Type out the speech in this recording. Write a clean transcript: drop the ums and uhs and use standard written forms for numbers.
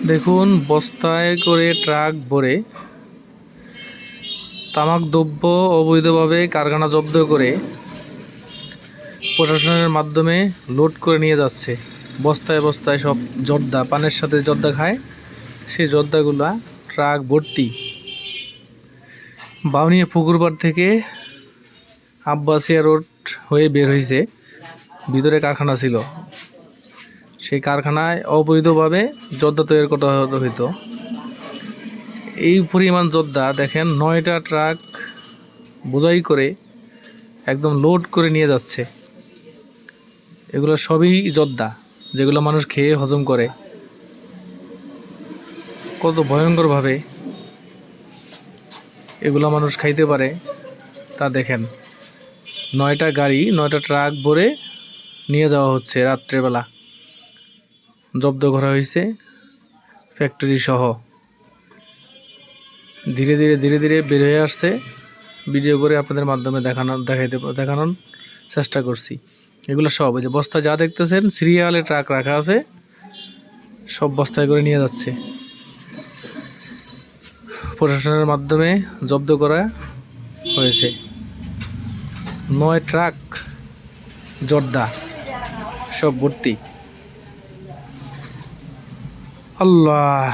দেখুন বস্তায় করে ট্রাক ভরে তামাক দ্রব্য অবৈধভাবে কারখানা জব্দ করে প্রশাসনের মাধ্যমে লোড করে নিয়ে যাচ্ছে। বস্তায় বস্তায় সব জর্দা, পানের সাথে জর্দা খায়, সেই জর্দাগুলা ট্রাক ভর্তি বাউনিয়া পুকুরপাড় থেকে আব্বাসিয়া রোড হয়ে বের হয়েছে। ভিতরে কারখানা ছিল, সেই কারখানায় অবৈধভাবে জর্দা তৈরি করা হইতো। এই পরিমাণ জর্দা দেখেন 9টা ট্রাক বোঝাই করে একদম লোড করে নিয়ে যাচ্ছে। এগুলো সবই জর্দা, যেগুলো মানুষ খেয়ে হজম করে। কত ভয়ঙ্করভাবে এগুলো মানুষ খাইতে পারে তা দেখেন। 9টা গাড়ি, 9টা ট্রাক ভরে নিয়ে যাওয়া হচ্ছে রাত্রেবেলা। জব্দ করা হয়েছে ফ্যাক্টরি সহ। ধীরে ধীরে বের হয়ে আসছে। ভিডিও করে আপনাদের মাধ্যমে দেখানোর চেষ্টা করছি। এগুলো সব ওই যে বস্তা যা দেখতেছেন সিরিয়ালে ট্রাক রাখা আছে, সব বস্তায় করে নিয়ে যাচ্ছে। প্রশাসনের মাধ্যমে জব্দ করা হয়েছে 9 ট্রাক জর্দা, সব ভর্তি। আল্লাহ।